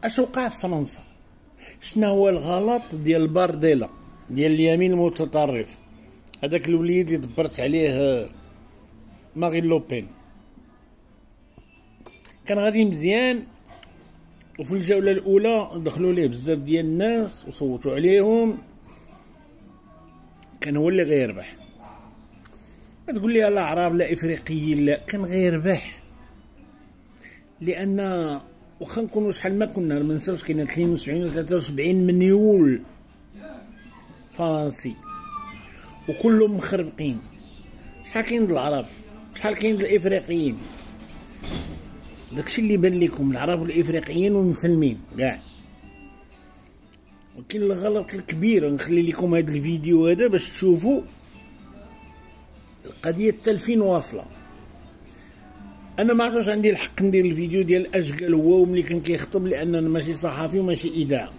اش وقع في فرنسا؟ شنو هو الغلط ديال بارديلا ديال اليمين المتطرف، هذاك الوليد اللي دبرت عليه مارين لوبين؟ كان غادي مزيان، وفي الجوله الاولى دخلوا ليه بزاف ديال الناس وصوتوا عليهم، كان هو اللي غيربح. ما تقول لي لا عرب لا افريقيين، لا، كان غيربح. لان واخا نكونوا شحال ما كنا، ما نساوش كاين 72 و 73 مليون فرنسي وكلهم مخربقين. شحال كاين د العرب، شحال كاين د الافريقيين؟ داكشي اللي بان لكم، العرب والافريقيين والمسلمين كاع. ولكن الغلط الكبير، نخلي لكم هذا الفيديو هذا باش تشوفوا القضيه التلفين واصله. انا ما عرفتش عندي الحق ندير الفيديو ديال اش قال هو وملي كان كيخطب، لان انا ماشي صحفي وماشي اذاعه.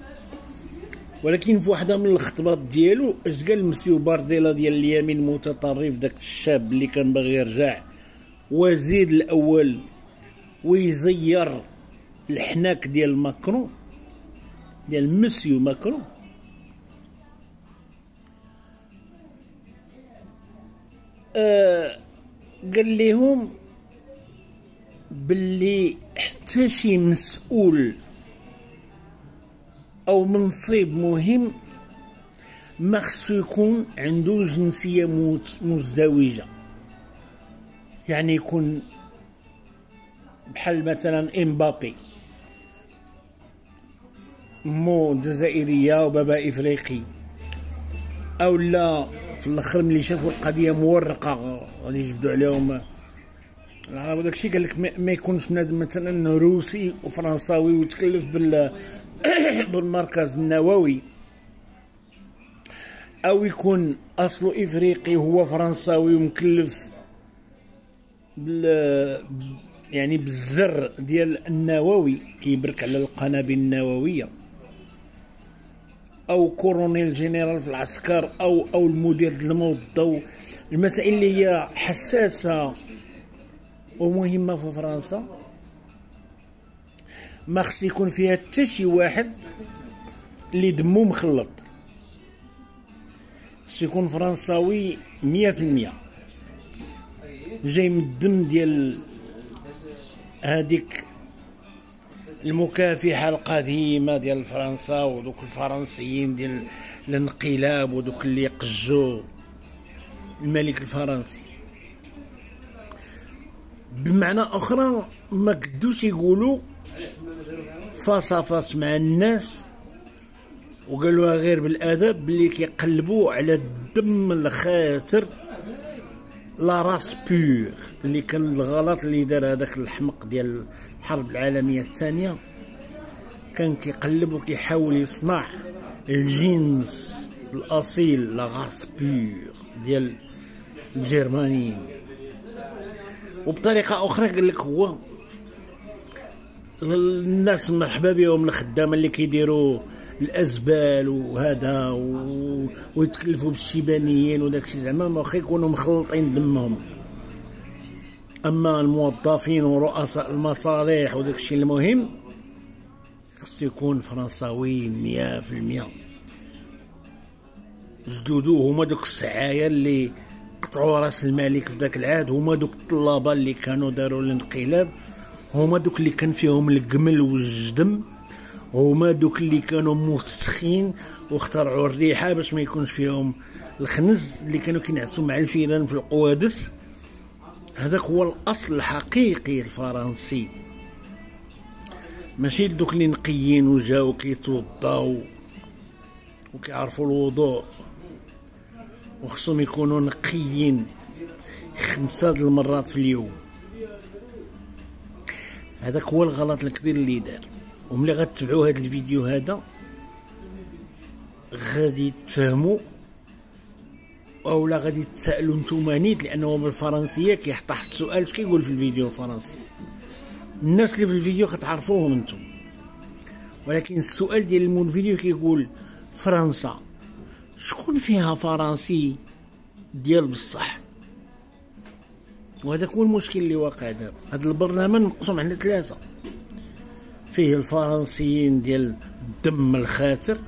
ولكن في واحده من الخطبات ديالو اش قال مسيو بارديلا ديال اليمين المتطرف، داك الشاب اللي كان باغي يرجع وزير الاول ويزير الحناك ديال ماكرون، ديال مسيو ماكرون. قال لهم باللي حتى شي مسؤول او منصب مهم ما خصو يكون عنده جنسيه مزدوجه، يعني يكون بحال مثلا امبابي مو جزائريه وبابا افريقي، او لا في الاخر ملي شافوا القضيه مورقه غادي يجبدوا عليهم العرب وداكشي، قال لك ما يكونش بنادم مثلا روسي وفرنساوي ويتكلف بالمركز النووي، او يكون اصله افريقي وهو فرنساوي ومكلف يعني بالزر ديال النووي كيبرك على القنابل النوويه، او كورونيل جنرال في العسكر، او المدير ديال الموظف. المسائل اللي هي حساسه ومهمه في فرنسا ما خص يكون فيها حتى شي واحد اللي دمو مخلط، خص يكون فرنساوي 100% جاي من الدم ديال هذيك المكافحه القديمه ديال فرنسا، ودوك الفرنسيين ديال الانقلاب، ودوك اللي قجوا الملك الفرنسي. بمعنى اخرى ما قدوش يقولوا فاس مع الناس وقالوها غير بالادب بلي كيقلبوا على الدم الخاسر لا راس بور، اللي كان الغلط اللي دار هذاك الحمق ديال الحرب العالميه الثانيه. كان كيقلب وكيحاول يصنع الجنس الاصيل لا راس بور ديال الجرمانيين. وبطريقه اخرى قال لك هو الناس مرحبا بهم، الخدامه اللي كيديروا الازبال وهذا ويتكلفوا بالشيبانيين وداكشي، زعما واخا يكونوا مخلطين دمهم. اما الموظفين ورؤساء المصالح وداكشي المهم خصو يكون فرنساوي 100%. جدودو هما دوك السعايا اللي قطعوا راس الملك في داك العهد، هما دوك الطلابه اللي كانوا داروا الانقلاب، هما دوك اللي كان فيهم القمل والجدم، هما دوك اللي كانوا موسخين واخترعوا الريحه باش ما يكونش فيهم الخنز، اللي كانوا كينعسوا مع الفيران في القوادس. هذاك هو الاصل الحقيقي الفرنسي، ماشي دوك اللي نقيين وجاو كيتوضاو وكيعرفوا الوضوء وخصهم يكونوا نقيين 5 المرات في اليوم. هذاك هو الغلط الكبير اللي دار. وملي غتبعوا هذا الفيديو هذا غادي تفهموا، اولا غادي تسالوا نتوما نيت، لانه بالفرنسيه كيحط تحت السؤال اش كيقول في الفيديو الفرنسي. الناس اللي في الفيديو كتعرفوهم انتم، ولكن السؤال ديال المول الفيديو كيقول فرنسا شكون فيها فرنسي ديال بصح؟ وهذاك هو المشكل اللي واقع دابا. هذا البرلمان مقسوم على 3، فيه الفرنسيين ديال الدم الخاتر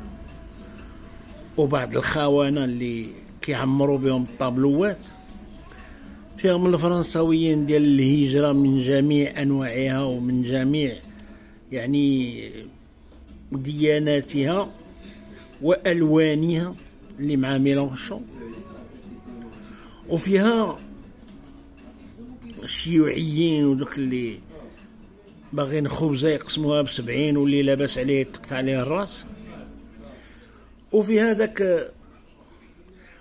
وبعض الخونة اللي كيعمروا بهم الطابلوات، فيهم الفرنساويين ديال الهجرة من جميع أنواعها ومن جميع يعني دياناتها وألوانها اللي مع ميلانشون، وفيها الشيوعيين ودوك اللي باغيين خبزة يقسموها ب70 واللي لاباس عليه يتقطع عليه الراس، وفي هذاك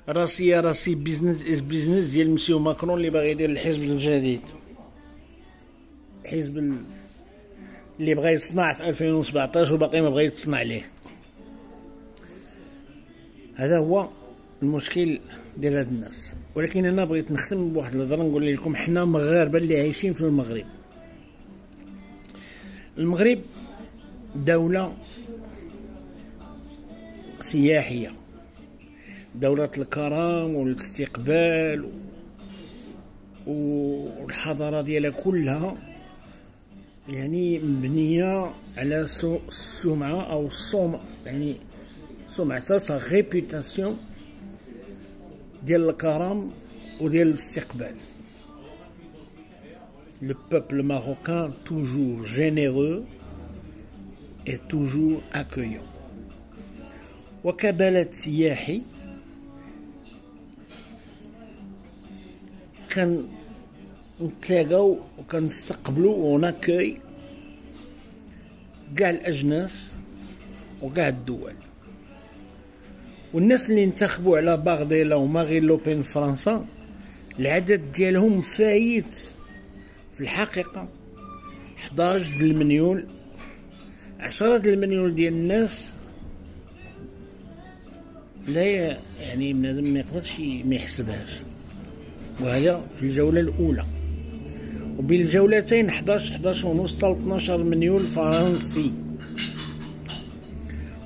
راسي بيزنس از بيزنس ديال مسيو ماكرون اللي باغي يدير الحزب الجديد، الحزب اللي بغى يصنع في 2017 وباقي ما بغى يتصنع ليه. هذا هو المشكل ديال هاد الناس. ولكن انا بغيت نختم بواحد الهضره، نقول لكم حنا مغاربه اللي عايشين في المغرب. المغرب دوله سياحيه، دولة الكرم والاستقبال والحضارة ديالها كلها يعني مبنية على السمعة أو الصوم، يعني سمعتها سا ريبوتاسيون ديال الكرم وديال الاستقبال. Le peuple marocain toujours généreux et toujours accueillant. وكبلد سياحي كنتلاقاو وكنستقبلو وناكاي كاع الاجناس وكاع الدول، والناس اللي انتخبوا على باغديلا وماغي لوبين في فرنسا العدد ديالهم فايت في الحقيقه 11 المليون، 10 المليون ديال الناس لا يعني بنادم ما يقدرش ما يحسبهاش. وهذا في الجوله الاولى، وبين الجولتين 11 ونص حتى 12 مليون فرنسي.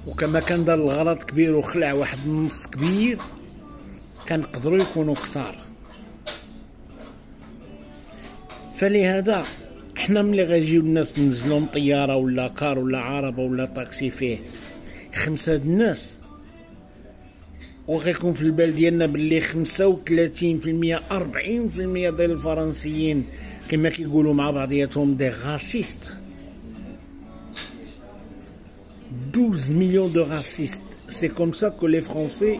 وكما كان دار الغلط كبير وخلع واحد النص كبير كنقدروا يكونوا كثار. فلهذا حنا ملي غيجيو الناس ننزلهم طياره ولا كار ولا عربه ولا طاكسي فيه 5 د الناس، وغيكون في البال ديالنا باللي 35% 40% ديال الفرنسيين كما كيقولوا مع بعضياتهم دي غاسيست. 12 millions de racistes, c'est comme ça que les Français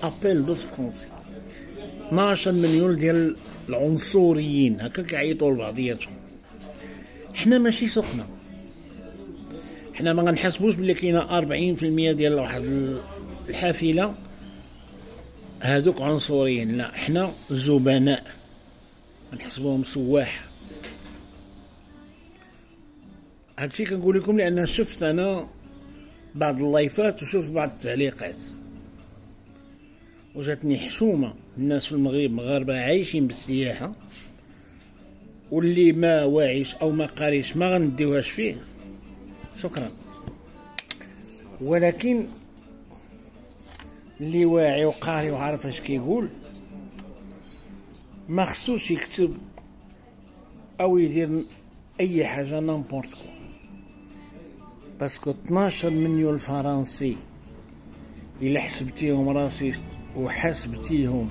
appellent d'autres Français. 12 مليون ديال العنصريين هكا كيعيطوا لبعضياتهم. حنا ماشي سوقنا، حنا ما غنحسبوش بلي كاينه 40% ديال واحد الحافله هادوك عنصريين، لا حنا زبناء غنحسبوهم سواح. هادشي كنقول لكم لان شفت انا بعض اللايفات وشفت بعض التعليقات وجاتني حشومه. الناس في المغرب مغاربه عايشين بالسياحه، واللي ما واعيش او ما قاريش ما غنديوهاش فيه، شكرا. ولكن اللي واعي وقاري وعارف اش كيقول ما خصوش يكتب او يدير اي حاجه نامبورت كو، باسكو 12 مليون فرنسي الا حسبتيهم راسيست وحسبتيهم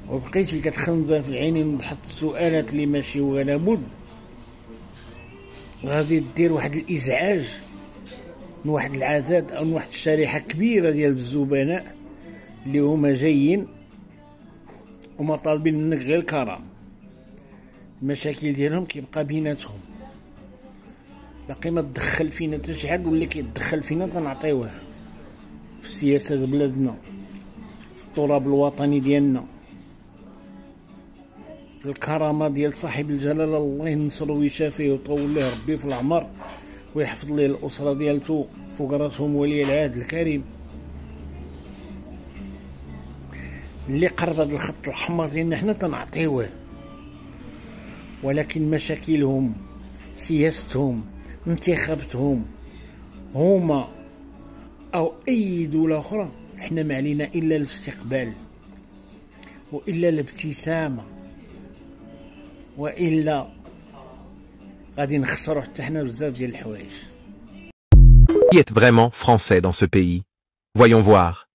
وبقيتي كتخنزر في العينين وتحط السؤالات اللي ماشي ولا بد، غادي دير واحد الازعاج من واحد العدد او من واحد الشريحه كبيره ديال الزبناء اللي هما جايين وما طالبين منك غير الكرم. المشاكل ديالهم كيبقى بيناتهم، باقي ما تدخل فينا حتى شي حد، واللي كيتدخل فينا تنعطيوه في سياسه بلادنا، في التراب الوطني ديالنا، في الكرامه ديال صاحب الجلاله الله ينصرو ويشافيه ويطول ليه ربي في العمر ويحفظ ليه الاسره ديالته فوق راسهم ولي العهد الكريم. اللي قرب هذا الخط الاحمر ديالنا حنا تنعطيوه، ولكن مشاكلهم سياستهم انتخاباتهم هما او اي دوله اخرى حنا ما علينا الا الاستقبال والا الابتسامه، والا غادي نخسروا حتى حنا بزاف ديال الحوايج. Qui est vraiment français dans ce pays? Voyons voir.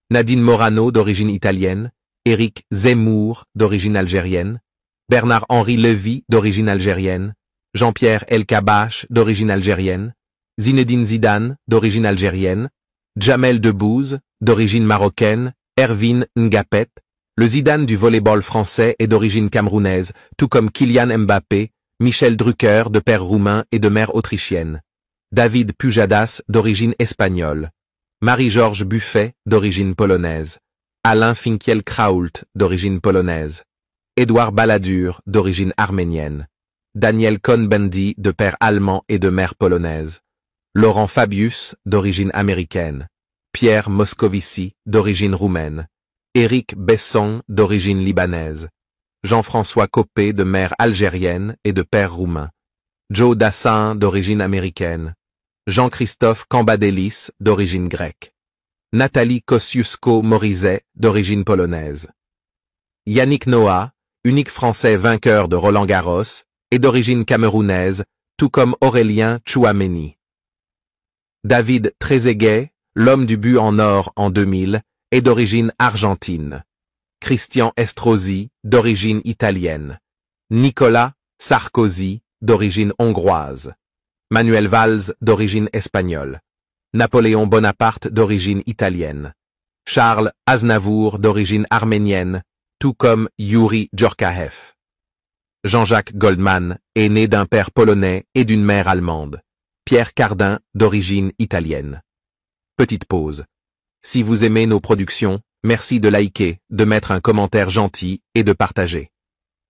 Nadine Morano d'origine italienne, Éric Zemmour d'origine algérienne, Bernard-Henri Lévy d'origine algérienne, Jean-Pierre Elkabbach d'origine algérienne, Zinedine Zidane d'origine algérienne, Jamel Debbouze d'origine marocaine, Ervin Ngapet. Le Zidane du volleyball français est d'origine camerounaise, tout comme Kylian Mbappé, Michel Drucker de père roumain et de mère autrichienne, David Pujadas d'origine espagnole, Marie-Georges Buffet d'origine polonaise, Alain Finkiel-Krault d'origine polonaise, Édouard Balladur d'origine arménienne, Daniel Cohn-Bendit de père allemand et de mère polonaise, Laurent Fabius d'origine américaine, Pierre Moscovici d'origine roumaine, Éric Besson d'origine libanaise, Jean-François Copé de mère algérienne et de père roumain, Joe Dassin d'origine américaine, Jean-Christophe Cambadélis d'origine grecque, Nathalie Kosciusko-Morizet d'origine polonaise, Yannick Noah, unique Français vainqueur de Roland-Garros, est d'origine camerounaise, tout comme Aurélien Tchouaméni. David Trezeguet, l'homme du but en or en 2000, est d'origine argentine. Christian Estrosi, d'origine italienne. Nicolas Sarkozy, d'origine hongroise. Manuel Valls, d'origine espagnole. Napoléon Bonaparte, d'origine italienne. Charles Aznavour, d'origine arménienne, tout comme Yuri Djorkaeff. Jean-Jacques Goldman est né d'un père polonais et d'une mère allemande. Pierre Cardin, d'origine italienne. Petite pause. Si vous aimez nos productions, merci de liker, de mettre un commentaire gentil et de partager.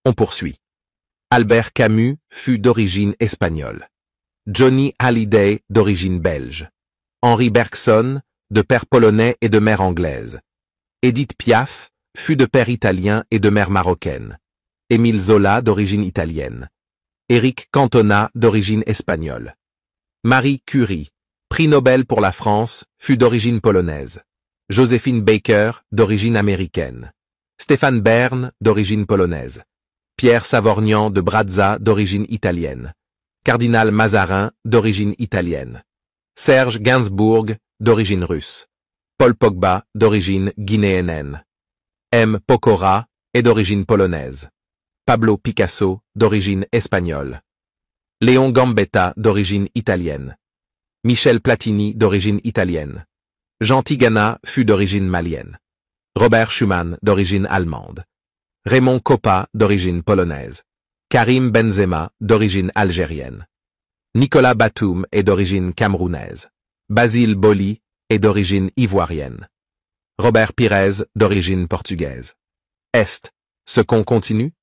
On poursuit. Albert Camus fut d'origine espagnole. Johnny Hallyday d'origine belge. Henri Bergson, de père polonais et de mère anglaise. Édith Piaf fut de père italien et de mère marocaine. Émile Zola d'origine italienne. Éric Cantona d'origine espagnole. Marie Curie, prix Nobel pour la France, fut d'origine polonaise. Joséphine Baker, d'origine américaine. Stéphane Bern, d'origine polonaise. Pierre Savorgnan de Brazza, d'origine italienne. Cardinal Mazarin, d'origine italienne. Serge Gainsbourg, d'origine russe. Paul Pogba, d'origine guinéenne. M. Pokora est d'origine polonaise. Pablo Picasso, d'origine espagnole. Léon Gambetta, d'origine italienne. Michel Platini, d'origine italienne. Jean Tigana fut d'origine malienne. Robert Schumann, d'origine allemande. Raymond Coppa, d'origine polonaise. Karim Benzema, d'origine algérienne. Nicolas Batum est d'origine camerounaise. Basile Boli est d'origine ivoirienne. Robert Pires, d'origine portugaise. Est, ce qu'on continue?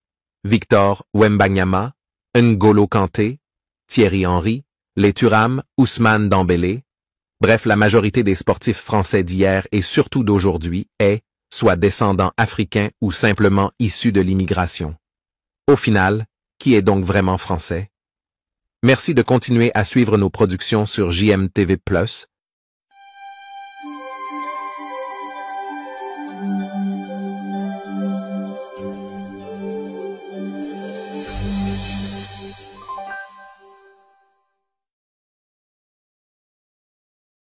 Victor Wembanyama, N'Golo Kanté, Thierry Henry, les Thuram, Ousmane Dembélé. Bref, la majorité des sportifs français d'hier et surtout d'aujourd'hui est, soit descendant africain ou simplement issu de l'immigration. Au final, qui est donc vraiment français? Merci de continuer à suivre nos productions sur JMTV+,